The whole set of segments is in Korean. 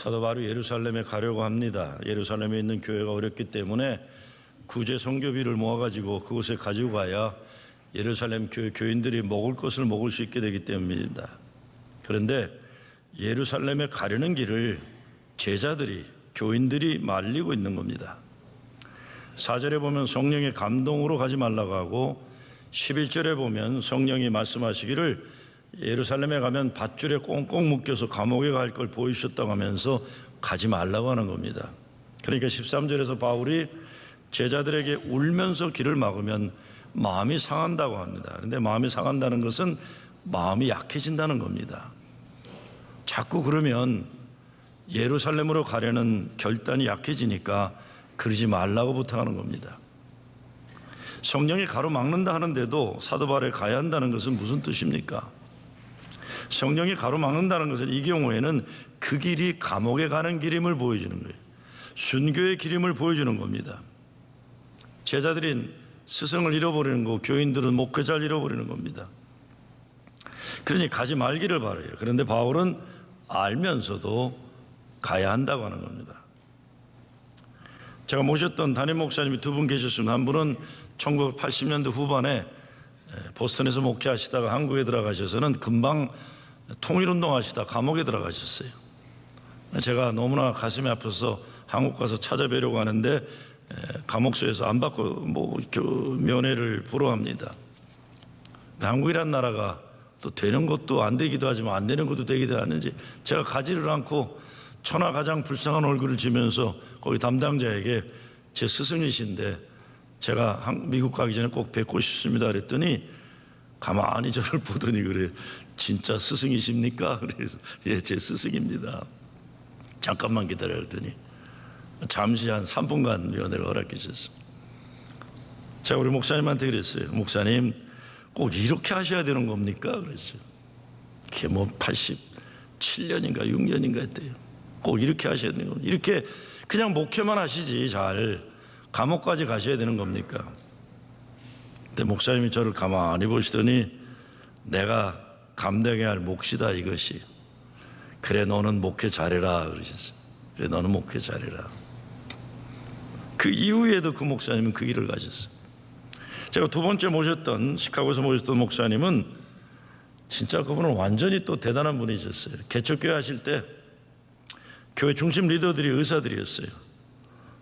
사도 바울이 예루살렘에 가려고 합니다. 예루살렘에 있는 교회가 어렵기 때문에 구제 선교비를 모아가지고 그곳에 가지고 가야 예루살렘 교회 교인들이 먹을 것을 먹을 수 있게 되기 때문입니다. 그런데 예루살렘에 가려는 길을 제자들이, 교인들이 말리고 있는 겁니다. 4절에 보면 성령의 감동으로 가지 말라고 하고 11절에 보면 성령이 말씀하시기를 예루살렘에 가면 밧줄에 꽁꽁 묶여서 감옥에 갈 걸 보여주셨다고 하면서 가지 말라고 하는 겁니다. 그러니까 13절에서 바울이 제자들에게 울면서 길을 막으면 마음이 상한다고 합니다. 그런데 마음이 상한다는 것은 마음이 약해진다는 겁니다. 자꾸 그러면 예루살렘으로 가려는 결단이 약해지니까 그러지 말라고 부탁하는 겁니다. 성령이 가로막는다 하는데도 사도 바울에 가야 한다는 것은 무슨 뜻입니까? 성령이 가로막는다는 것은 이 경우에는 그 길이 감옥에 가는 길임을 보여주는 거예요. 순교의 길임을 보여주는 겁니다. 제자들인 스승을 잃어버리는 거고 교인들은 목회자를 잃어버리는 겁니다. 그러니 가지 말기를 바라요. 그런데 바울은 알면서도 가야 한다고 하는 겁니다. 제가 모셨던 담임 목사님이 두 분 계셨습니다. 한 분은 1980년대 후반에 보스턴에서 목회하시다가 한국에 들어가셔서는 금방 통일운동 하시다 감옥에 들어가셨어요. 제가 너무나 가슴이 아파서 한국 가서 찾아뵈려고 하는데 감옥소에서 안 받고 면회를 불허합니다. 한국이란 나라가 또 되는 것도 안 되기도 하지만 안 되는 것도 되기도 하는지 제가 가지를 않고 천하 가장 불쌍한 얼굴을 지면서 거기 담당자에게 제 스승이신데 제가 미국 가기 전에 꼭 뵙고 싶습니다 그랬더니 가만히 저를 보더니 그래요. 진짜 스승이십니까? 그래서 예, 제 스승입니다. 잠깐만 기다려 그랬더니 잠시 한 3분간 면회를 허락해 주셨습니다. 제가 우리 목사님한테 그랬어요. 목사님 꼭 이렇게 하셔야 되는 겁니까? 그랬어요. 그게 뭐 87년인가 6년인가 했대요. 꼭 이렇게 하셔야 되는 겁니다. 이렇게 그냥 목회만 하시지 잘 감옥까지 가셔야 되는 겁니까? 근데 목사님이 저를 가만히 보시더니 내가 감당해야 할 몫이다 이것이. 그래 너는 목회 잘해라 그러셨어요. 그래 너는 목회 잘해라. 그 이후에도 그 목사님은 그 일을 가졌어요. 제가 두 번째 모셨던 시카고에서 모셨던 목사님은 진짜 그분은 완전히 또 대단한 분이셨어요. 개척교회 하실 때 교회 중심 리더들이 의사들이었어요.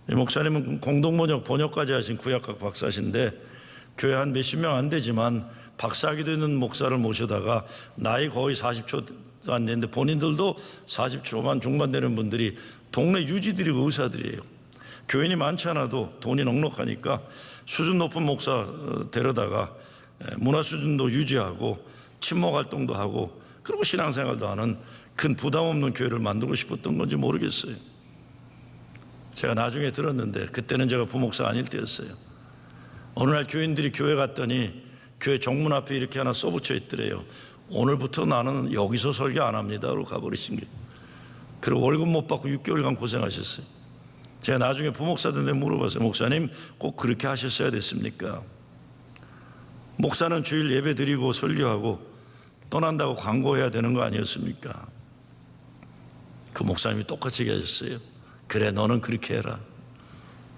이 목사님은 공동번역까지 하신 구약학 박사신데 교회 한 몇십 명 안 되지만 박사학위도 있는 목사를 모셔다가 나이 거의 40초도 안 됐는데 본인들도 40초만 중반 되는 분들이 동네 유지들이고 의사들이에요. 교인이 많지 않아도 돈이 넉넉하니까 수준 높은 목사 데려다가 문화 수준도 유지하고 친목 활동도 하고 그리고 신앙생활도 하는 큰 부담 없는 교회를 만들고 싶었던 건지 모르겠어요. 제가 나중에 들었는데 그때는 제가 부목사 아닐 때였어요. 어느 날 교인들이 교회 갔더니 교회 정문 앞에 이렇게 하나 써붙여 있더래요. 오늘부터 나는 여기서 설교 안 합니다. 라고 가버리신 거예요. 그리고 월급 못 받고 6개월간 고생하셨어요. 제가 나중에 부목사들한테 물어봤어요. 목사님 꼭 그렇게 하셨어야 됐습니까? 목사는 주일 예배 드리고 설교하고 떠난다고 광고해야 되는 거 아니었습니까? 그 목사님이 똑같이 얘기하셨어요. 그래 너는 그렇게 해라.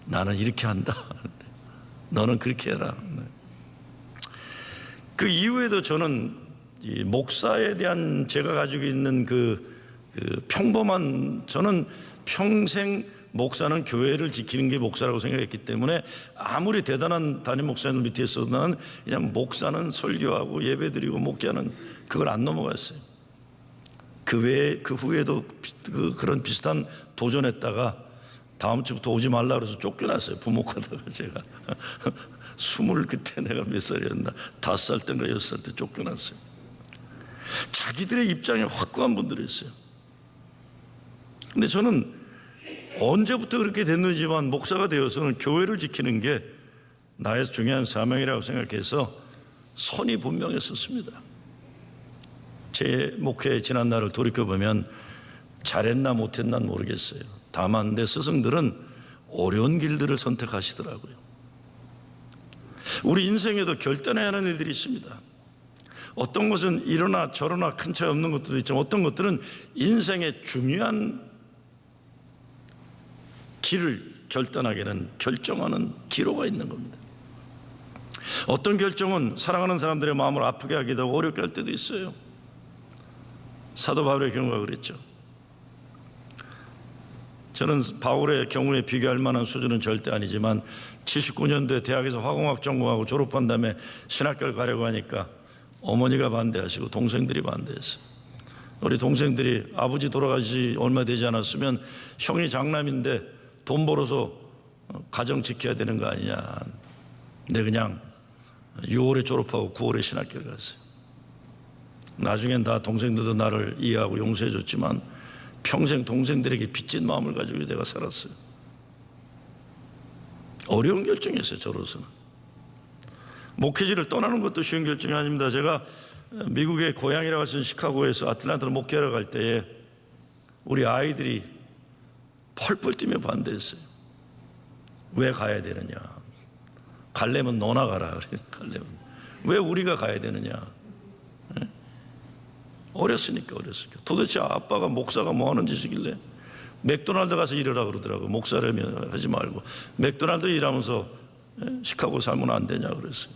나는 이렇게 한다. 너는 그렇게 해라. 그 이후에도 저는 이 목사에 대한 제가 가지고 있는 그 평범한 저는 평생 목사는 교회를 지키는 게 목사라고 생각했기 때문에 아무리 대단한 담임 목사님 밑에 있어도 나는 그냥 목사는 설교하고 예배드리고 목회하는 그걸 안 넘어갔어요. 그 후에도 그런 비슷한 도전했다가 다음 주부터 오지 말라 그래서 쫓겨났어요. 부목하다가 제가 20 그때 내가 몇 살이었나 5살 때인가 6살 때 쫓겨났어요. 자기들의 입장이 확고한 분들이 있어요. 근데 저는 언제부터 그렇게 됐는지만 목사가 되어서는 교회를 지키는 게 나의 중요한 사명이라고 생각해서 선이 분명했었습니다. 제 목회 지난 날을 돌이켜보면 잘했나 못했나 모르겠어요. 다만 내 스승들은 어려운 길들을 선택하시더라고요. 우리 인생에도 결단해야 하는 일들이 있습니다. 어떤 것은 이러나 저러나 큰 차이 없는 것도 있지만 어떤 것들은 인생의 중요한 길을 결단하게는 결정하는 기로가 있는 겁니다. 어떤 결정은 사랑하는 사람들의 마음을 아프게 하기도 하고 어렵게 할 때도 있어요. 사도 바울의 경우가 그랬죠. 저는 바울의 경우에 비교할 만한 수준은 절대 아니지만 79년도에 대학에서 화공학 전공하고 졸업한 다음에 신학교를 가려고 하니까 어머니가 반대하시고 동생들이 반대했어요. 우리 동생들이 아버지 돌아가시 얼마 되지 않았으면 형이 장남인데 돈 벌어서 가정 지켜야 되는 거 아니냐. 근데 그냥 6월에 졸업하고 9월에 신학교를 갔어요. 나중엔 다 동생들도 나를 이해하고 용서해 줬지만 평생 동생들에게 빚진 마음을 가지고 내가 살았어요. 어려운 결정이었어요. 저로서는. 목회지를 떠나는 것도 쉬운 결정이 아닙니다. 제가 미국의 고향이라고 할 수 있는 시카고에서 아틀란타로 목회하러 갈 때에 우리 아이들이 펄펄 뛰며 반대했어요. 왜 가야 되느냐. 갈래면 너나 가라. 갈래면. 왜 우리가 가야 되느냐. 어렸으니까. 도대체 아빠가 목사가 뭐 하는 짓이길래 맥도날드 가서 일하라 그러더라고요. 목사라면 하지 말고 맥도날드 일하면서 시카고 살면 안 되냐 그랬어요.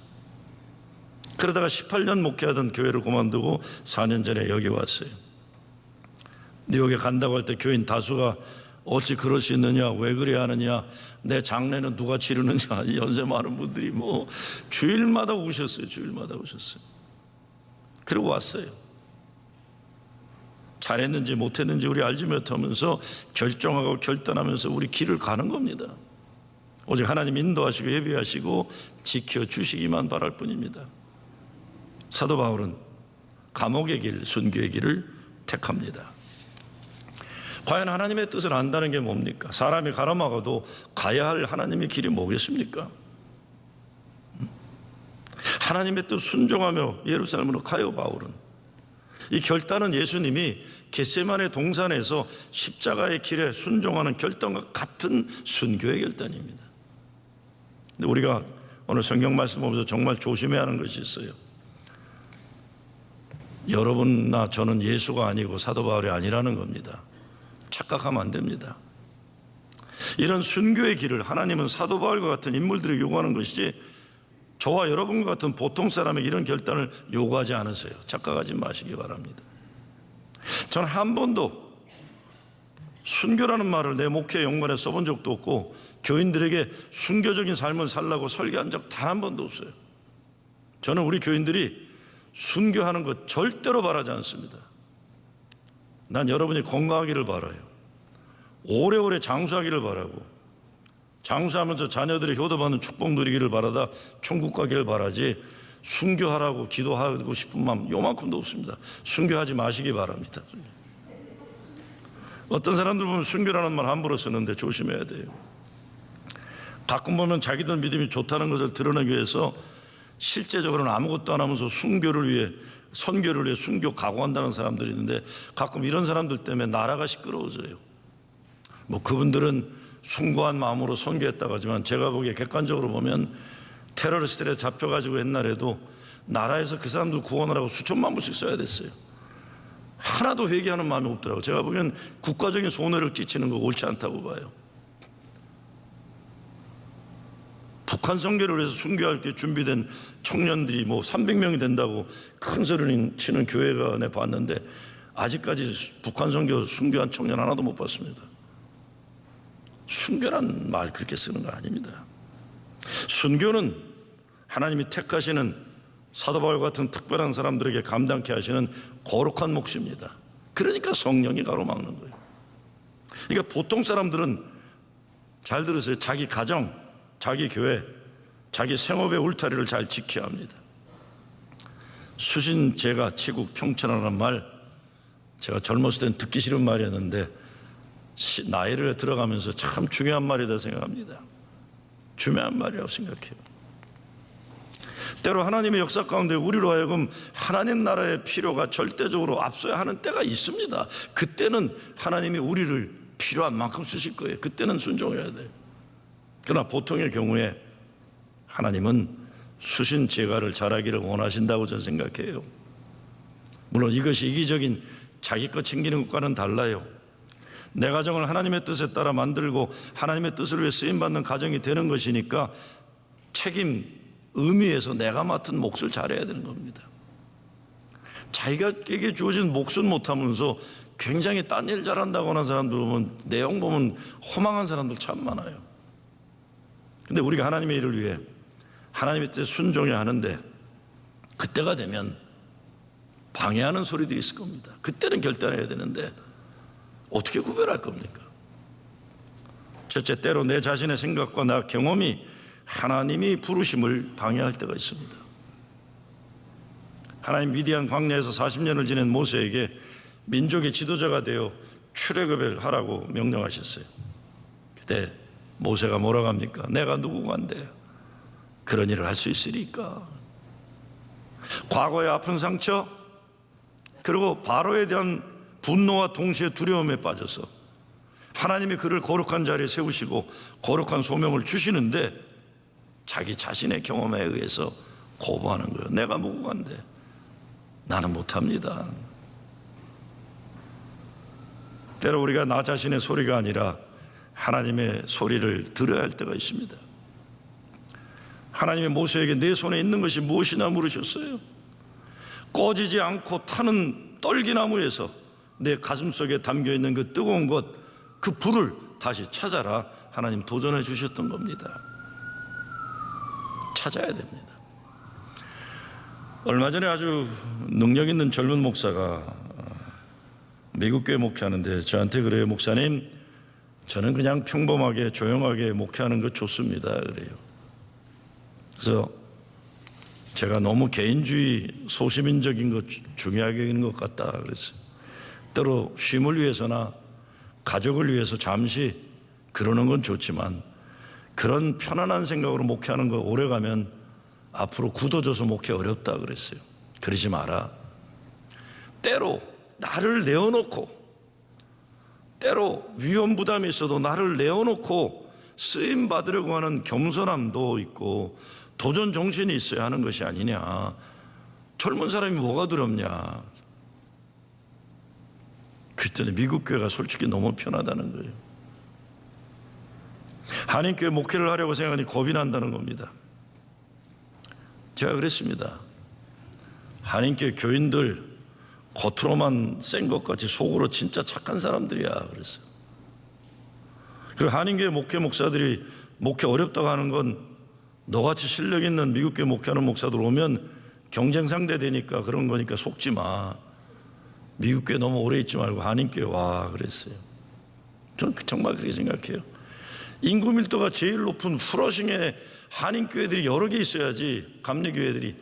그러다가 18년 목회하던 교회를 그만두고 4년 전에 여기 왔어요. 뉴욕에 간다고 할 때 교인 다수가 어찌 그럴 수 있느냐, 왜 그래야 하느냐, 내 장례는 누가 치르느냐, 연세 많은 분들이 뭐 주일마다 우셨어요. 그리고 왔어요. 잘했는지 못했는지 우리 알지 못하면서 결정하고 결단하면서 우리 길을 가는 겁니다. 오직 하나님 인도하시고 예비하시고 지켜주시기만 바랄 뿐입니다. 사도 바울은 감옥의 길, 순교의 길을 택합니다. 과연 하나님의 뜻을 안다는 게 뭡니까? 사람이 가로막아도 가야 할 하나님의 길이 뭐겠습니까? 하나님의 뜻 순종하며 예루살렘으로 가요. 바울은 이 결단은 예수님이 겟세마네 동산에서 십자가의 길에 순종하는 결단과 같은 순교의 결단입니다. 근데 우리가 오늘 성경 말씀 보면서 정말 조심해야 하는 것이 있어요. 여러분나 저는 예수가 아니고 사도 바울이 아니라는 겁니다. 착각하면 안 됩니다. 이런 순교의 길을 하나님은 사도 바울과 같은 인물들에게 요구하는 것이지 저와 여러분과 같은 보통 사람에게 이런 결단을 요구하지 않으세요. 착각하지 마시기 바랍니다. 저는 한 번도 순교라는 말을 내 목회 연관에 써본 적도 없고 교인들에게 순교적인 삶을 살라고 설계한 적 단 한 번도 없어요. 저는 우리 교인들이 순교하는 것 절대로 바라지 않습니다. 난 여러분이 건강하기를 바라요. 오래오래 장수하기를 바라고 장수하면서 자녀들이 효도받는 축복 누리기를 바라다 천국 가기를 바라지 순교하라고 기도하고 싶은 마음 요만큼도 없습니다. 순교하지 마시기 바랍니다. 어떤 사람들 보면 순교라는 말 함부로 쓰는데 조심해야 돼요. 가끔 보면 자기들 믿음이 좋다는 것을 드러내기 위해서 실제적으로는 아무것도 안 하면서 선교를 위해 순교 각오한다는 사람들이 있는데 가끔 이런 사람들 때문에 나라가 시끄러워져요. 뭐 그분들은 숭고한 마음으로 선교했다고 하지만 제가 보기에 객관적으로 보면 테러리스트들에 잡혀가지고 옛날에도 나라에서 그 사람들 구원하라고 수천만 불씩 써야 됐어요. 하나도 회개하는 마음이 없더라고요. 제가 보기엔 국가적인 손해를 끼치는 거 옳지 않다고 봐요. 북한 선교를 위해서 순교할 게 준비된 청년들이 뭐 300명이 된다고 큰 소리를 치는 교회가 내 봤는데 아직까지 북한 선교 순교한 청년 하나도 못 봤습니다. 순교란 말 그렇게 쓰는 거 아닙니다. 순교는 하나님이 택하시는 사도 바울 같은 특별한 사람들에게 감당케 하시는 거룩한 몫입니다. 그러니까 성령이 가로막는 거예요. 그러니까 보통 사람들은 잘 들으세요. 자기 가정, 자기 교회, 자기 생업의 울타리를 잘 지켜야 합니다. 수신제가 치국 평천하는 말 제가 젊었을 땐 듣기 싫은 말이었는데 나이를 들어가면서 참 중요한 말이다 생각합니다. 중요한 말이라고 생각해요. 때로 하나님의 역사 가운데 우리로 하여금 하나님 나라의 필요가 절대적으로 앞서야 하는 때가 있습니다. 그때는 하나님이 우리를 필요한 만큼 쓰실 거예요. 그때는 순종해야 돼요. 그러나 보통의 경우에 하나님은 수신 제가를 잘하기를 원하신다고 저는 생각해요. 물론 이것이 이기적인 자기 것 챙기는 것과는 달라요. 내 가정을 하나님의 뜻에 따라 만들고 하나님의 뜻을 위해 쓰임받는 가정이 되는 것이니까 책임, 의미에서 내가 맡은 몫을 잘해야 되는 겁니다. 자기에게 주어진 몫은 못하면서 굉장히 딴 일 잘한다고 하는 사람들 보면, 내용 보면 허망한 사람들 참 많아요. 근데 우리가 하나님의 일을 위해 하나님의 뜻에 순종해야 하는데, 그때가 되면 방해하는 소리들이 있을 겁니다. 그때는 결단해야 되는데 어떻게 구별할 겁니까? 첫째, 때로 내 자신의 생각과 나 경험이 하나님이 부르심을 방해할 때가 있습니다. 하나님 미디안 광야에서 40년을 지낸 모세에게 민족의 지도자가 되어 출애굽을 하라고 명령하셨어요. 그때 모세가 뭐라고 합니까? 내가 누구간데 그런 일을 할 수 있으리까? 과거의 아픈 상처, 그리고 바로에 대한 분노와 동시에 두려움에 빠져서 하나님이 그를 거룩한 자리에 세우시고 거룩한 소명을 주시는데 자기 자신의 경험에 의해서 거부하는 거예요. 내가 무고한데 나는 못합니다. 때로 우리가 나 자신의 소리가 아니라 하나님의 소리를 들어야 할 때가 있습니다. 하나님이 모세에게 내 손에 있는 것이 무엇이냐 물으셨어요. 꺼지지 않고 타는 떨기나무에서 내 가슴속에 담겨있는 그 뜨거운 것, 그 불을 다시 찾아라. 하나님 도전해 주셨던 겁니다. 찾아야 됩니다. 얼마 전에 아주 능력 있는 젊은 목사가 미국 교회 목회하는데 저한테 그래요. 목사님, 저는 그냥 평범하게 조용하게 목회하는 거 좋습니다. 그래요. 그래서 제가 너무 개인주의, 소시민적인 것 중요하게 여기는 것 같다 그랬어요. 때로 쉼을 위해서나 가족을 위해서 잠시 그러는 건 좋지만 그런 편안한 생각으로 목회하는 거 오래가면 앞으로 굳어져서 목회 어렵다 그랬어요. 그러지 마라. 때로 나를 내어놓고, 때로 위험 부담이 있어도 나를 내어놓고 쓰임 받으려고 하는 겸손함도 있고 도전 정신이 있어야 하는 것이 아니냐. 젊은 사람이 뭐가 두렵냐. 그랬더니 미국 교회가 솔직히 너무 편하다는 거예요. 한인교회 목회를 하려고 생각하니 겁이 난다는 겁니다. 제가 그랬습니다. 한인교회 교인들 겉으로만 센 것 같이 속으로 진짜 착한 사람들이야 그랬어요. 그리고 한인교회 목회 목사들이 목회 어렵다고 하는 건 너같이 실력 있는 미국교회 목회하는 목사들 오면 경쟁 상대 되니까 그런 거니까 속지 마. 미국교회 너무 오래 있지 말고 한인교회 와 그랬어요. 저는 정말 그렇게 생각해요. 인구 밀도가 제일 높은 후러싱의 한인교회들이 여러 개 있어야지. 감리교회들이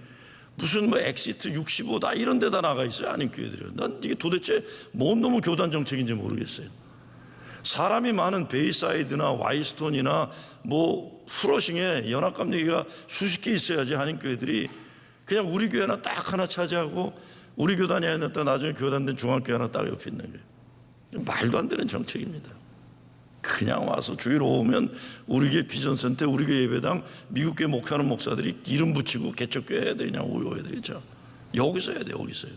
무슨 뭐 엑시트 65다 이런 데다 나가 있어요. 한인교회들이. 난 이게 도대체 뭔 놈의 교단 정책인지 모르겠어요. 사람이 많은 베이사이드나 와이스톤이나 뭐 후러싱에 연합감리교회가 수십 개 있어야지. 한인교회들이 그냥 우리 교회 하나 딱 하나 차지하고 우리 교단이 아니었다 나중에 교단된 중앙교회 하나 딱 옆에 있는 거예요. 말도 안 되는 정책입니다. 그냥 와서 주일 오면 우리 교회 비전센터, 우리 교회 예배당, 미국 교회 목회하는 목사들이 이름 붙이고 개척교회 해야 되냐, 오해야 되겠죠. 여기서 해야 돼, 여기서요.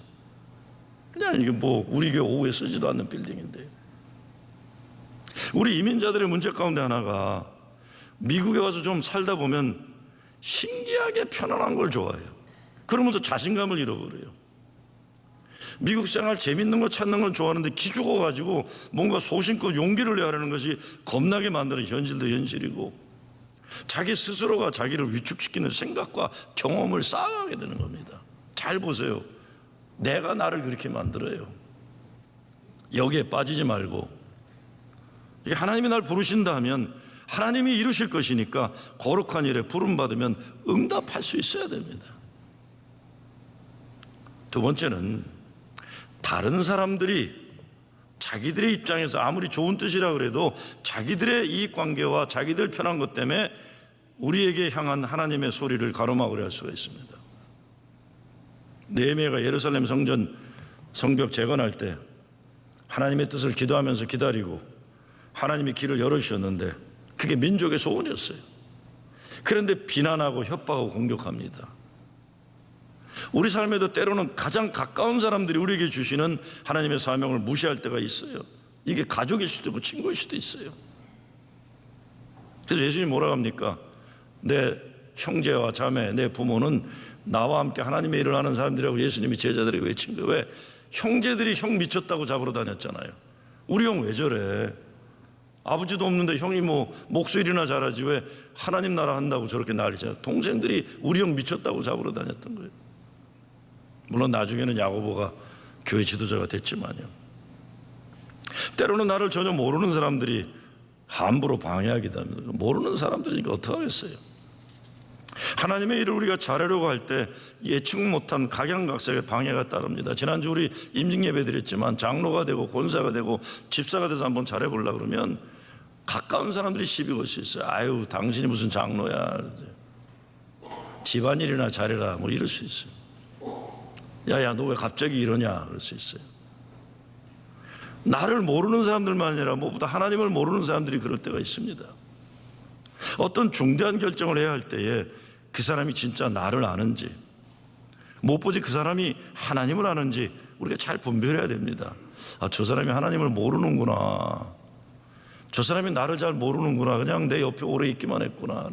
그냥 이게 뭐 우리 교회 오후에 쓰지도 않는 빌딩인데. 우리 이민자들의 문제 가운데 하나가 미국에 와서 좀 살다 보면 신기하게 편안한 걸 좋아해요. 그러면서 자신감을 잃어버려요. 미국 생활 재밌는 거 찾는 건 좋아하는데 기죽어가지고 뭔가 소신껏 용기를 내야 하는 것이 겁나게 만드는 현실도 현실이고 자기 스스로가 자기를 위축시키는 생각과 경험을 쌓아가게 되는 겁니다. 잘 보세요. 내가 나를 그렇게 만들어요. 여기에 빠지지 말고 하나님이 날 부르신다 하면 하나님이 이루실 것이니까 거룩한 일에 부름받으면 응답할 수 있어야 됩니다. 두 번째는 다른 사람들이 자기들의 입장에서 아무리 좋은 뜻이라 그래도 자기들의 이익관계와 자기들 편한 것 때문에 우리에게 향한 하나님의 소리를 가로막으려 할 수가 있습니다. 느헤미야가 예루살렘 성전 성벽 재건할 때 하나님의 뜻을 기도하면서 기다리고 하나님이 길을 열어주셨는데 그게 민족의 소원이었어요. 그런데 비난하고 협박하고 공격합니다. 우리 삶에도 때로는 가장 가까운 사람들이 우리에게 주시는 하나님의 사명을 무시할 때가 있어요. 이게 가족일 수도 있고 친구일 수도 있어요. 그래서 예수님이 뭐라고 합니까? 내 형제와 자매, 내 부모는 나와 함께 하나님의 일을 하는 사람들이라고 예수님이 제자들에게 외친 거예요. 왜? 형제들이 형 미쳤다고 잡으러 다녔잖아요. 우리 형 왜 저래? 아버지도 없는데 형이 뭐 목소리나 잘하지 왜 하나님 나라 한다고 저렇게 난리잖아요. 동생들이 우리 형 미쳤다고 잡으러 다녔던 거예요. 물론 나중에는 야고보가 교회 지도자가 됐지만요. 때로는 나를 전혀 모르는 사람들이 함부로 방해하기도 합니다. 모르는 사람들이니까 어떡하겠어요. 하나님의 일을 우리가 잘하려고 할 때 예측 못한 각양각색의 방해가 따릅니다. 지난주 우리 임직예배 드렸지만 장로가 되고 권사가 되고 집사가 돼서 한번 잘해보려고 그러면 가까운 사람들이 시비 걸 수 있어요. 아유 당신이 무슨 장로야, 집안일이나 잘해라 뭐 이럴 수 있어요. 야야 너 왜 갑자기 이러냐 그럴 수 있어요. 나를 모르는 사람들만 아니라 무엇보다 하나님을 모르는 사람들이 그럴 때가 있습니다. 어떤 중대한 결정을 해야 할 때에 그 사람이 진짜 나를 아는지, 무엇보다 그 사람이 하나님을 아는지 우리가 잘 분별해야 됩니다. 아, 저 사람이 하나님을 모르는구나, 저 사람이 나를 잘 모르는구나, 그냥 내 옆에 오래 있기만 했구나.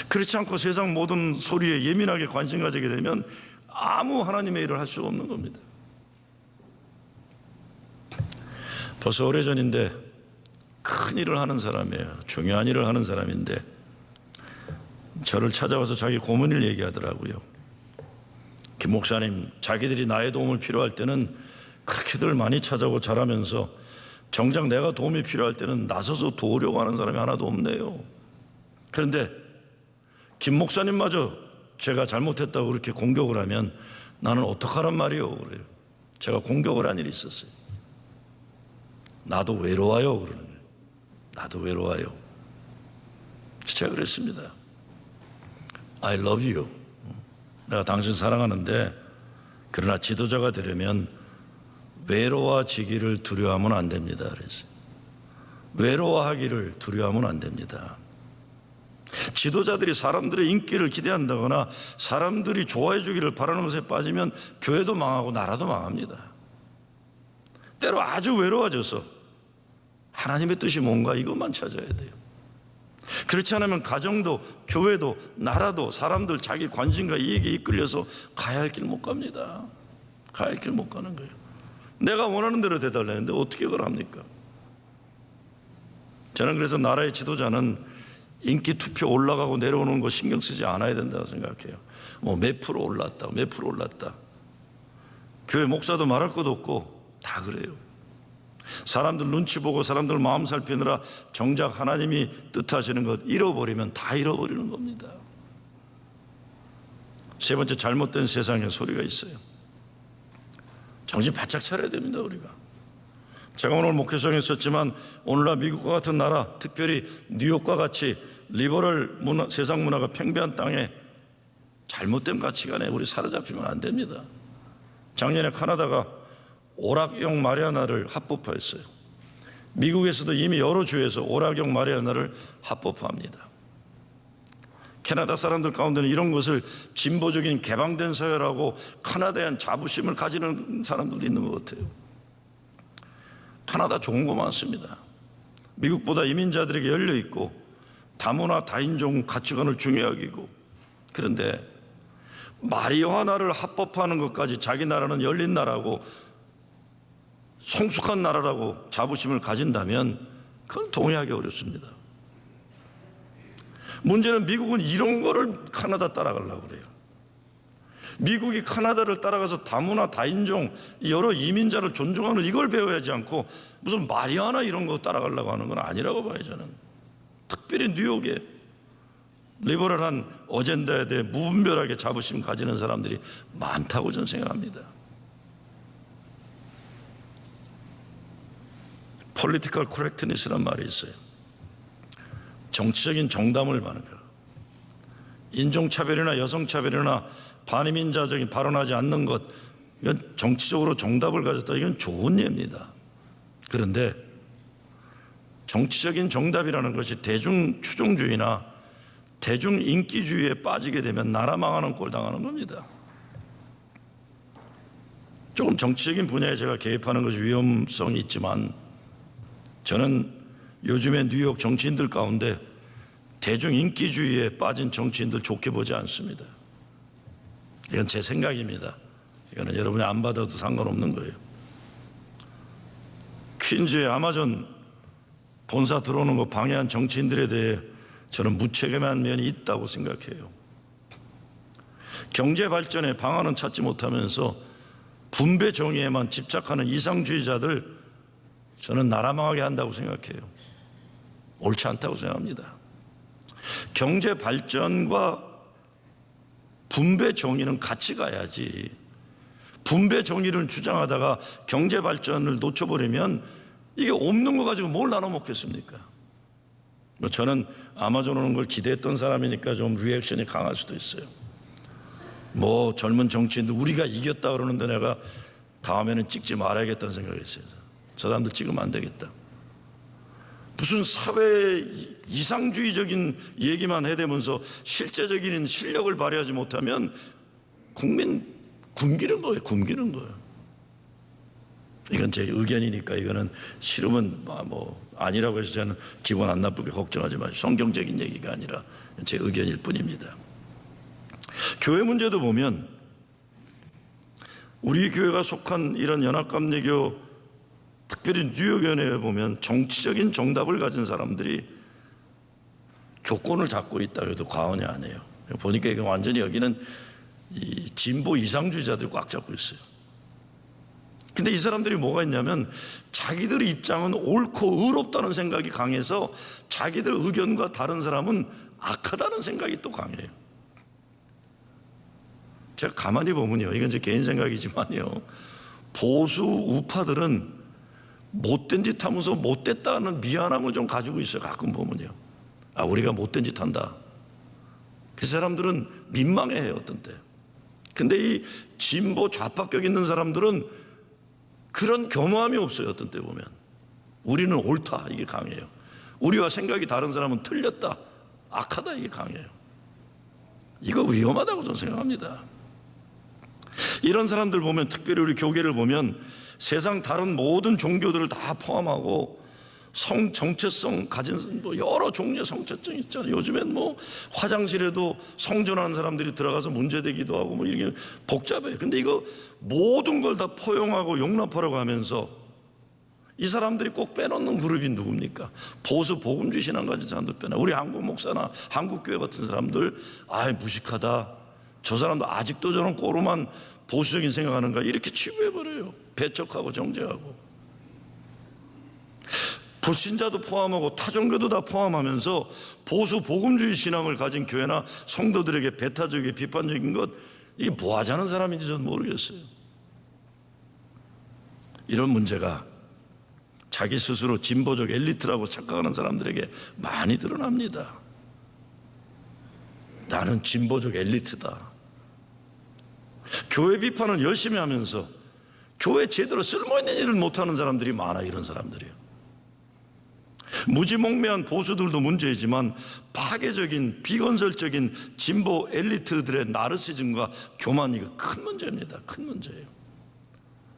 그렇지 않고 세상 모든 소리에 예민하게 관심 가지게 되면 아무 하나님의 일을 할 수가 없는 겁니다. 벌써 오래전인데 큰 일을 하는 사람이에요. 중요한 일을 하는 사람인데 저를 찾아와서 자기 고민을 얘기하더라고요. 김 목사님, 자기들이 나의 도움을 필요할 때는 그렇게들 많이 찾아오고 잘하면서 정작 내가 도움이 필요할 때는 나서서 도우려고 하는 사람이 하나도 없네요. 그런데 김 목사님마저 제가 잘못했다고 그렇게 공격을 하면 나는 어떡하란 말이요 그래요. 제가 공격을 한 일이 있었어요. 나도 외로워요 그러는 거예요. 나도 외로워요. 제가 그랬습니다. I love you. 내가 당신 사랑하는데 그러나 지도자가 되려면 외로워지기를 두려워하면 안 됩니다. 그래서 외로워하기를 두려워하면 안 됩니다. 지도자들이 사람들의 인기를 기대한다거나 사람들이 좋아해 주기를 바라는 것에 빠지면 교회도 망하고 나라도 망합니다. 때로 아주 외로워져서 하나님의 뜻이 뭔가 이것만 찾아야 돼요. 그렇지 않으면 가정도 교회도 나라도 사람들 자기 관심과 이익에 이끌려서 가야 할 길 못 갑니다. 가야 할 길 못 가는 거예요. 내가 원하는 대로 돼달라는데 어떻게 그걸 합니까? 저는 그래서 나라의 지도자는 인기 투표 올라가고 내려오는 거 신경 쓰지 않아야 된다고 생각해요. 뭐 몇 프로 올랐다, 몇 프로 올랐다. 교회 목사도 말할 것도 없고 다 그래요. 사람들 눈치 보고 사람들 마음 살피느라 정작 하나님이 뜻하시는 것 잃어버리면 다 잃어버리는 겁니다. 세 번째, 잘못된 세상의 소리가 있어요. 정신 바짝 차려야 됩니다. 우리가 제가 오늘 목회성에 있었지만 오늘날 미국과 같은 나라, 특별히 뉴욕과 같이 리버럴 문화, 세상 문화가 팽배한 땅에 잘못된 가치관에 우리 사로잡히면 안 됩니다. 작년에 카나다가 오락용 마리아나를 합법화했어요. 미국에서도 이미 여러 주에서 오락용 마리아나를 합법화합니다. 캐나다 사람들 가운데는 이런 것을 진보적인 개방된 사회라고 카나다에 대한 자부심을 가지는 사람들도 있는 것 같아요. 카나다 좋은 거 많습니다. 미국보다 이민자들에게 열려 있고 다문화 다인종 가치관을 중요하게 여기고, 그런데 마리화나를 합법화하는 것까지 자기 나라는 열린 나라고 성숙한 나라라고 자부심을 가진다면 그건 동의하기 어렵습니다. 문제는 미국은 이런 거를 카나다 따라가려고 그래요. 미국이 카나다를 따라가서 다문화 다인종 여러 이민자를 존중하는 이걸 배워야 하지 않고 무슨 마리아나 이런 거 따라가려고 하는 건 아니라고 봐요. 저는 특별히 뉴욕에 리버럴한 어젠다에 대해 무분별하게 자부심 가지는 사람들이 많다고 저는 생각합니다. Political correctness라는 말이 있어요. 정치적인 정담을 말하는 거. 인종차별이나 여성차별이나 반이민자적인 발언하지 않는 것, 이건 정치적으로 정답을 가졌다. 이건 좋은 예입니다. 그런데 정치적인 정답이라는 것이 대중 추종주의나 대중 인기주의에 빠지게 되면 나라 망하는 꼴 당하는 겁니다. 조금 정치적인 분야에 제가 개입하는 것이 위험성이 있지만 저는 요즘에 뉴욕 정치인들 가운데 대중 인기주의에 빠진 정치인들 좋게 보지 않습니다. 이건 제 생각입니다. 이거는 여러분이 안 받아도 상관없는 거예요. 퀸즈의 아마존 본사 들어오는 거 방해한 정치인들에 대해 저는 무책임한 면이 있다고 생각해요. 경제 발전에 방안은 찾지 못하면서 분배 정의에만 집착하는 이상주의자들, 저는 나라 망하게 한다고 생각해요. 옳지 않다고 생각합니다. 경제 발전과 분배 정의는 같이 가야지, 분배 정의를 주장하다가 경제 발전을 놓쳐버리면 이게 없는 거 가지고 뭘 나눠 먹겠습니까? 저는 아마존 오는 걸 기대했던 사람이니까 좀 리액션이 강할 수도 있어요. 뭐 젊은 정치인들 우리가 이겼다 그러는데 내가 다음에는 찍지 말아야겠다는 생각이 있어요. 저 사람들 찍으면 안 되겠다. 무슨 사회 이상주의적인 얘기만 해대면서 실제적인 실력을 발휘하지 못하면 국민 굶기는 거예요. 굶기는 거예요. 이건 제 의견이니까 이거는 싫으면 뭐 아니라고 해서 저는 기분 안 나쁘게 걱정하지 마시고, 성경적인 얘기가 아니라 제 의견일 뿐입니다. 교회 문제도 보면 우리 교회가 속한 이런 연합감리교, 특별히 뉴욕연회에 보면 정치적인 정답을 가진 사람들이 교권을 잡고 있다 해도 과언이 아니에요. 보니까 이거 완전히 여기는 이 진보 이상주의자들이 꽉 잡고 있어요. 근데 이 사람들이 뭐가 있냐면 자기들의 입장은 옳고 의롭다는 생각이 강해서 자기들 의견과 다른 사람은 악하다는 생각이 또 강해요. 제가 가만히 보면요, 이건 제 개인 생각이지만요, 보수 우파들은 못된 짓 하면서 못됐다는 미안함을 좀 가지고 있어요. 가끔 보면요, 아, 우리가 못된 짓 한다. 그 사람들은 민망해해요, 어떤 때. 근데 이 진보 좌파격 있는 사람들은 그런 겸허함이 없어요. 어떤 때 보면 우리는 옳다, 이게 강해요. 우리와 생각이 다른 사람은 틀렸다, 악하다, 이게 강해요. 이거 위험하다고 저는 생각합니다. 이런 사람들 보면, 특별히 우리 교계를 보면 세상 다른 모든 종교들을 다 포함하고 성 정체성 가진 뭐 여러 종류의 정체성 있잖아요. 요즘엔 뭐 화장실에도 성전하는 사람들이 들어가서 문제되기도 하고 뭐 이게 복잡해요. 근데 이거 모든 걸 다 포용하고 용납하라고 하면서 이 사람들이 꼭 빼놓는 그룹이 누굽니까? 보수 복음주의 신앙 가진 사람들 빼나. 우리 한국 목사나 한국 교회 같은 사람들, 아, 무식하다, 저 사람도 아직도 저런 꼬름한 보수적인 생각하는가, 이렇게 치부해버려요. 배척하고 정죄하고. 불신자도 포함하고 타종교도 다 포함하면서 보수 복음주의 신앙을 가진 교회나 성도들에게 배타적이고 비판적인 것, 이게 뭐 하자는 사람인지 저는 모르겠어요. 이런 문제가 자기 스스로 진보적 엘리트라고 착각하는 사람들에게 많이 드러납니다. 나는 진보적 엘리트다. 교회 비판은 열심히 하면서 교회 제대로 쓸모있는 일을 못하는 사람들이 많아요. 이런 사람들이요. 무지몽매한 보수들도 문제이지만 파괴적인 비건설적인 진보 엘리트들의 나르시즘과 교만, 이거 큰 문제입니다. 큰 문제예요.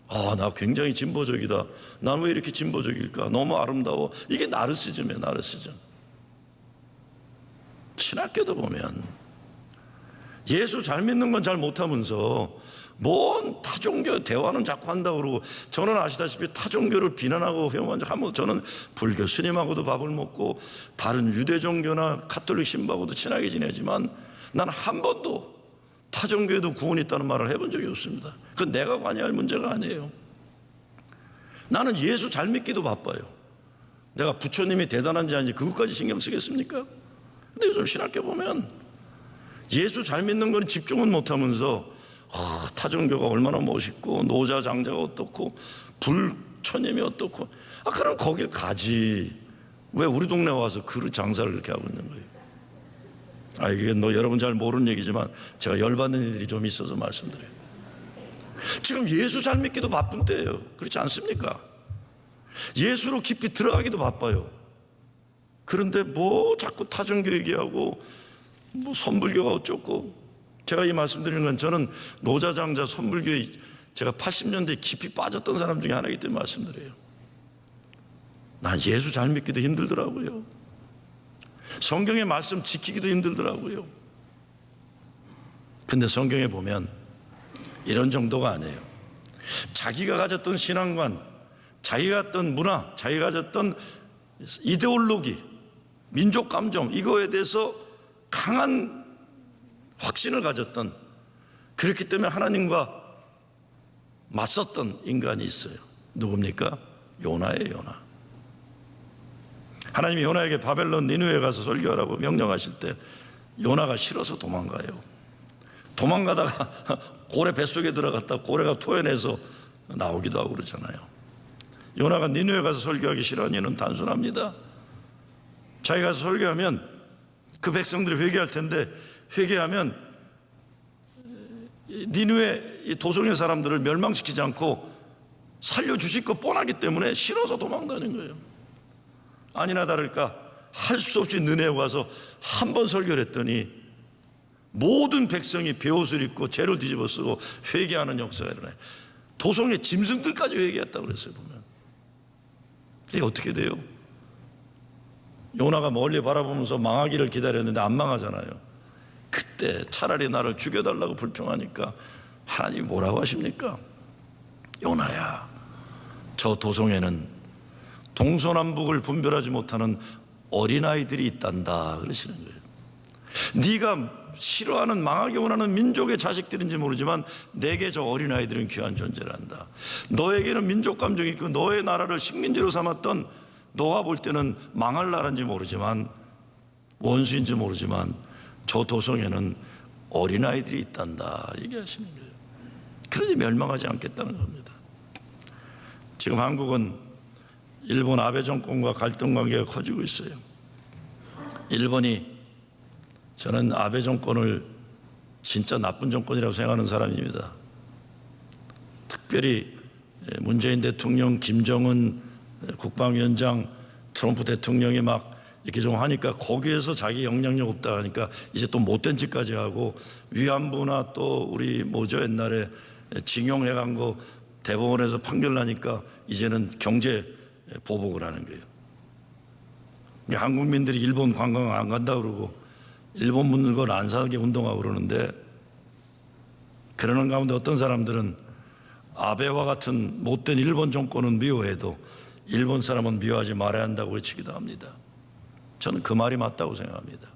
아, 나 굉장히 진보적이다, 난 왜 이렇게 진보적일까, 너무 아름다워, 이게 나르시즘이에요. 나르시즘. 신학교도 보면 예수 잘 믿는 건 잘 못하면서 뭔 타종교 대화는 자꾸 한다고 그러고, 저는 아시다시피 타종교를 비난하고 혐오한 적 한 번, 저는 불교 스님하고도 밥을 먹고 다른 유대 종교나 가톨릭 신부하고도 친하게 지내지만 난 한 번도 타종교에도 구원이 있다는 말을 해본 적이 없습니다. 그건 내가 관여할 문제가 아니에요. 나는 예수 잘 믿기도 바빠요. 내가 부처님이 대단한지 아닌지 그것까지 신경 쓰겠습니까? 근데 요즘 신학교 보면 예수 잘 믿는 건 집중은 못하면서 타종교가 얼마나 멋있고 노자 장자가 어떻고 불처님이 어떻고, 아, 그럼 거길 가지, 왜 우리 동네 와서 그 장사를 그렇게 하고 있는 거예요? 아, 이게 여러분 잘 모르는 얘기지만 제가 열받는 일들이 좀 있어서 말씀드려요. 지금 예수 잘 믿기도 바쁜 때예요. 그렇지 않습니까? 예수로 깊이 들어가기도 바빠요. 그런데 뭐 자꾸 타종교 얘기하고 뭐 선불교가 어쩌고. 제가 이 말씀드리는 건 저는 노자장자 선불교의 제가 80년대에 깊이 빠졌던 사람 중에 하나이기 때문에 말씀드려요. 난 예수 잘 믿기도 힘들더라고요. 성경의 말씀 지키기도 힘들더라고요. 근데 성경에 보면 이런 정도가 아니에요. 자기가 가졌던 신앙관, 자기가 가졌던 문화, 자기가 가졌던 이데올로기, 민족 감정, 이거에 대해서 강한 확신을 가졌던, 그렇기 때문에 하나님과 맞섰던 인간이 있어요. 누굽니까? 요나예요. 요나. 하나님이 요나에게 바벨론 니느웨에 가서 설교하라고 명령하실 때 요나가 싫어서 도망가요. 도망가다가 고래 뱃속에 들어갔다 고래가 토해내서 나오기도 하고 그러잖아요. 요나가 니느웨에 가서 설교하기 싫어하는 이유는 단순합니다. 자기가 가서 설교하면 그 백성들이 회개할 텐데, 회개하면 니느웨 도성의 사람들을 멸망시키지 않고 살려주실 것 뻔하기 때문에 싫어서 도망가는 거예요. 아니나 다를까 할 수 없이 느네에 와서 한 번 설교를 했더니 모든 백성이 베옷을 입고 죄를 뒤집어 쓰고 회개하는 역사가 일어나요. 도성의 짐승들까지 회개했다고 그랬어요. 보면 이게 어떻게 돼요? 요나가 멀리 바라보면서 망하기를 기다렸는데 안 망하잖아요. 그때 차라리 나를 죽여달라고 불평하니까 하나님이 뭐라고 하십니까? 요나야, 저 도성에는 동서남북을 분별하지 못하는 어린아이들이 있단다 그러시는 거예요. 네가 싫어하는, 망하게 원하는 민족의 자식들인지 모르지만 내게 저 어린아이들은 귀한 존재란다. 너에게는 민족 감정이 있고 너의 나라를 식민지로 삼았던, 너가 볼 때는 망할 나라인지 모르지만, 원수인지 모르지만 저 도성에는 어린아이들이 있단다 얘기하시는 거예요. 그러니 멸망하지 않겠다는 겁니다. 지금 한국은 일본 아베 정권과 갈등 관계가 커지고 있어요. 일본이, 저는 아베 정권을 진짜 나쁜 정권이라고 생각하는 사람입니다. 특별히 문재인 대통령, 김정은 국방위원장, 트럼프 대통령이 막 이렇게 좀 하니까 거기에서 자기 영향력 없다 하니까 이제 또 못된 짓까지 하고, 위안부나 또 우리 옛날에 징용해 간 거 대법원에서 판결 나니까 이제는 경제 보복을 하는 거예요. 한국민들이 일본 관광 안 간다 그러고 일본 물건 안 사게 운동하고 그러는데, 그러는 가운데 어떤 사람들은 아베와 같은 못된 일본 정권은 미워해도 일본 사람은 미워하지 말아야 한다고 외치기도 합니다. 저는 그 말이 맞다고 생각합니다.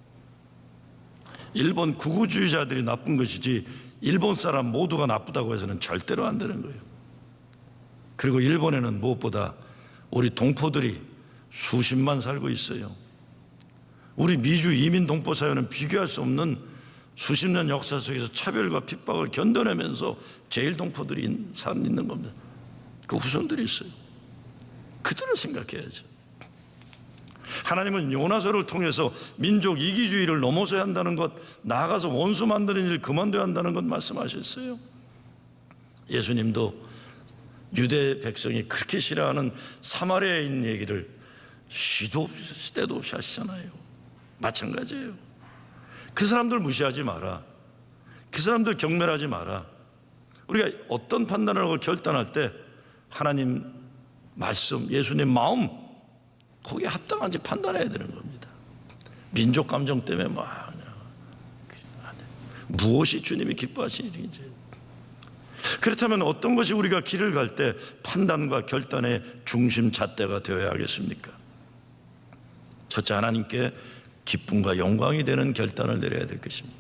일본 극우주의자들이 나쁜 것이지 일본 사람 모두가 나쁘다고 해서는 절대로 안 되는 거예요. 그리고 일본에는 무엇보다 우리 동포들이 수십만 살고 있어요. 우리 미주 이민 동포 사회는 비교할 수 없는 수십 년 역사 속에서 차별과 핍박을 견뎌내면서 제일 동포들이 있는 겁니다. 그 후손들이 있어요. 그들을 생각해야죠. 하나님은 요나서를 통해서 민족 이기주의를 넘어서야 한다는 것, 나아가서 원수 만드는 일 그만둬야 한다는 것 말씀하셨어요. 예수님도 유대 백성이 그렇게 싫어하는 사마리아인 얘기를 시도 때도 없이 하시잖아요. 마찬가지예요. 그 사람들 무시하지 마라. 그 사람들 경멸하지 마라. 우리가 어떤 판단을 하고 결단할 때 하나님 말씀, 예수님 마음, 거기에 합당한지 판단해야 되는 겁니다. 민족 감정 때문에 무엇이 주님이 기뻐하시는 일인지. 그렇다면 어떤 것이 우리가 길을 갈 때 판단과 결단의 중심 잣대가 되어야 하겠습니까? 첫째, 하나님께 기쁨과 영광이 되는 결단을 내려야 될 것입니다.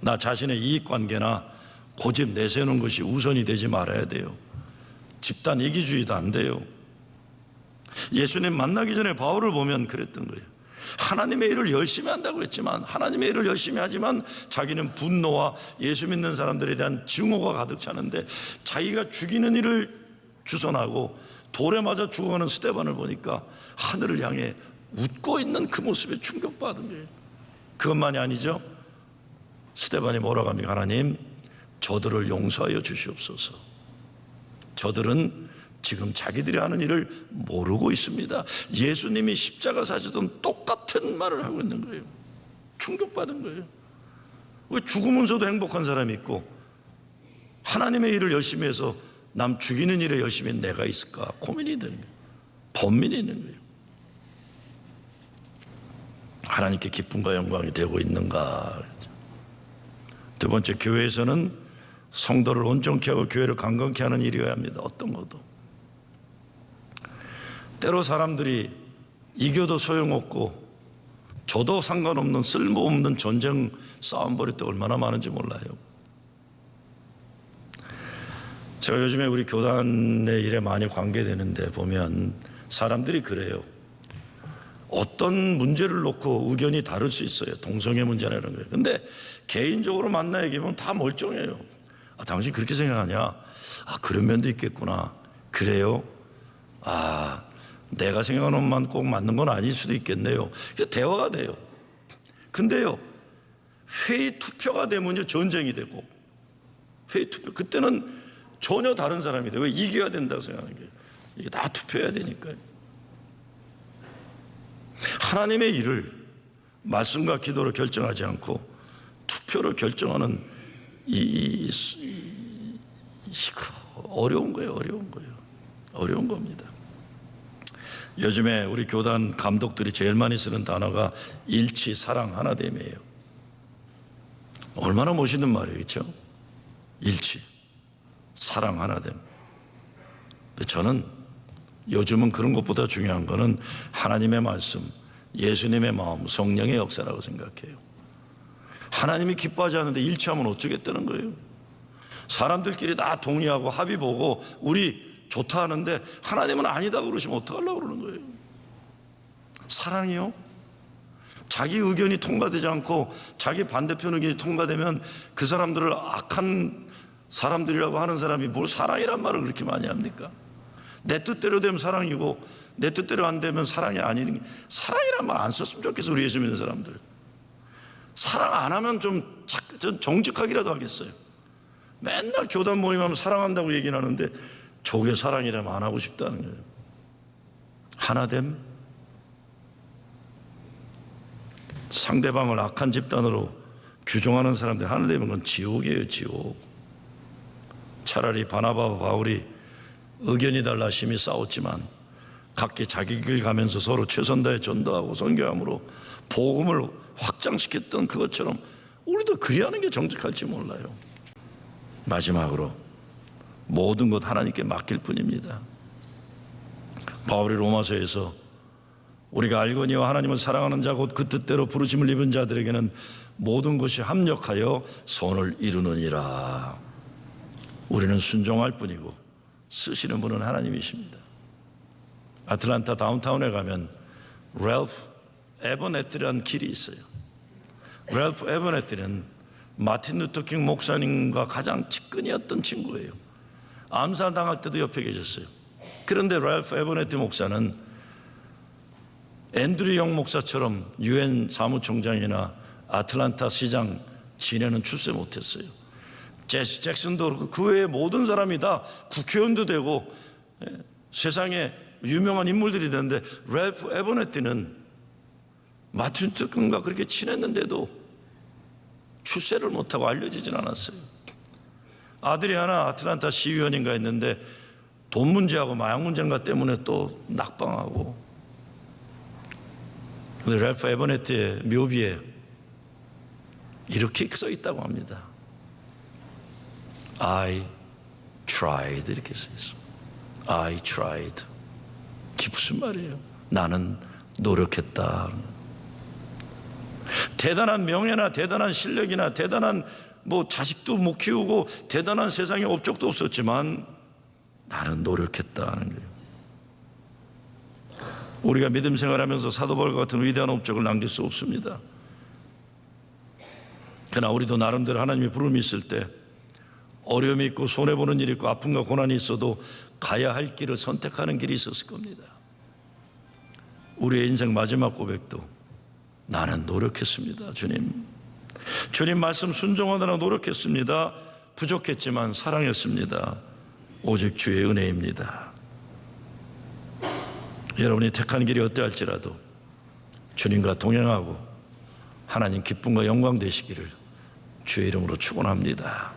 나 자신의 이익관계나 고집 내세우는 것이 우선이 되지 말아야 돼요. 집단 이기주의도 안 돼요. 예수님 만나기 전에 바울을 보면 그랬던 거예요. 하나님의 일을 열심히 한다고 했지만, 하나님의 일을 열심히 하지만 자기는 분노와 예수 믿는 사람들에 대한 증오가 가득 차는데, 자기가 죽이는 일을 주선하고 돌에 맞아 죽어가는 스데반을 보니까 하늘을 향해 웃고 있는 그 모습에 충격받은 거예요. 그것만이 아니죠. 스데반이 뭐라고 합니까? 하나님, 저들을 용서하여 주시옵소서. 저들은 지금 자기들이 하는 일을 모르고 있습니다. 예수님이 십자가 사시던 똑같은 말을 하고 있는 거예요. 충격받은 거예요. 왜 죽으면서도 행복한 사람이 있고 하나님의 일을 열심히 해서 남 죽이는 일에 열심히 내가 있을까 고민이 되는 거예요. 번민이 있는 거예요. 하나님께 기쁨과 영광이 되고 있는가. 두 번째, 교회에서는 성도를 온전케 하고 교회를 강건케 하는 일이어야 합니다. 어떤 것도. 때로 사람들이 이겨도 소용없고 저도 상관없는 쓸모없는 전쟁 싸움 벌일 때 얼마나 많은지 몰라요. 제가 요즘에 우리 교단의 일에 많이 관계되는데 보면 사람들이 그래요. 어떤 문제를 놓고 의견이 다를 수 있어요. 동성애 문제나 이런 거예요. 근데 개인적으로 만나 얘기하면 다 멀쩡해요. 아, 당신 그렇게 생각하냐? 아, 그런 면도 있겠구나. 그래요? 아, 내가 생각하는 것만 꼭 맞는 건 아닐 수도 있겠네요. 그래서 대화가 돼요. 근데요, 회의 투표가 되면요, 전쟁이 되고, 회의 투표, 그때는 전혀 다른 사람이 돼요. 왜 이겨야 된다고 생각하는 거예요. 이게 다 투표해야 되니까요. 하나님의 일을 말씀과 기도로 결정하지 않고 투표로 결정하는 어려운 거예요. 어려운 겁니다. 요즘에 우리 교단 감독들이 제일 많이 쓰는 단어가 일치, 사랑, 하나됨이에요. 얼마나 멋있는 말이에요, 그렇죠? 일치, 사랑, 하나됨. 근데 저는 요즘은 그런 것보다 중요한 거는 하나님의 말씀, 예수님의 마음, 성령의 역사라고 생각해요. 하나님이 기뻐하지 않는데 일치하면 어쩌겠다는 거예요. 사람들끼리 다 동의하고 합의 보고 우리 좋다 하는데 하나님은 아니다 그러시면 어떡하려고 그러는 거예요. 사랑이요? 자기 의견이 통과되지 않고 자기 반대편 의견이 통과되면 그 사람들을 악한 사람들이라고 하는 사람이 뭘 사랑이란 말을 그렇게 많이 합니까? 내 뜻대로 되면 사랑이고 내 뜻대로 안 되면 사랑이 아닌, 사랑이란 말 안 썼으면 좋겠어. 우리 예수 믿는 사람들 사랑 안 하면 좀 정직하기라도 하겠어요. 맨날 교단 모임하면 사랑한다고 얘기는 하는데 저게 사랑이라면 안 하고 싶다는 거예요. 하나됨, 상대방을 악한 집단으로 규정하는 사람들 하나 되면 그건 지옥이에요. 지옥. 차라리 바나바와 바울이 의견이 달라 심히 싸웠지만 각기 자기 길 가면서 서로 최선 다해 전도하고 선교함으로 복음을 확장시켰던 그것처럼 우리도 그리하는 게 정직할지 몰라요. 마지막으로 모든 것 하나님께 맡길 뿐입니다. 바울이 로마서에서 우리가 알거니와 하나님을 사랑하는 자 곧 그 뜻대로 부르심을 입은 자들에게는 모든 것이 합력하여 선을 이루느니라. 우리는 순종할 뿐이고 쓰시는 분은 하나님이십니다. 아틀란타 다운타운에 가면 랠프 에버네트라는 길이 있어요. 랠프 에버네트는 마틴 루터킹 목사님과 가장 측근이었던 친구예요. 암살당할 때도 옆에 계셨어요. 그런데 랠프 에버네트 목사는 앤드류 영 목사처럼 유엔 사무총장이나 아틀란타 시장 지내는 출세 못했어요. 제시 잭슨도 그렇고 그 외에 모든 사람이 다 국회의원도 되고 세상에 유명한 인물들이 되는데 랠프 에버네트는 마틴 루터킹과 그렇게 친했는데도 출세를 못하고 알려지진 않았어요. 아들이 하나 아틀란타 시의원인가 했는데 돈 문제하고 마약 문제인가 때문에 또 낙방하고. 근데 랠프 에버네트의 묘비에 이렇게 써 있다고 합니다. I tried 이렇게 써 있어. I tried. 이게 무슨 말이에요? 나는 노력했다. 대단한 명예나 대단한 실력이나 대단한 자식도 못 키우고 대단한 세상에 업적도 없었지만 나는 노력했다는 거예요. 우리가 믿음 생활하면서 사도 바울과 같은 위대한 업적을 남길 수 없습니다. 그러나 우리도 나름대로 하나님의 부름이 있을 때 어려움이 있고 손해보는 일이 있고 아픔과 고난이 있어도 가야 할 길을 선택하는 길이 있었을 겁니다. 우리의 인생 마지막 고백도 나는 노력했습니다. 주님 말씀 순종하느라 노력했습니다. 부족했지만 사랑했습니다. 오직 주의 은혜입니다. 여러분이 택한 길이 어떠할지라도 주님과 동행하고 하나님 기쁨과 영광 되시기를 주의 이름으로 축원합니다.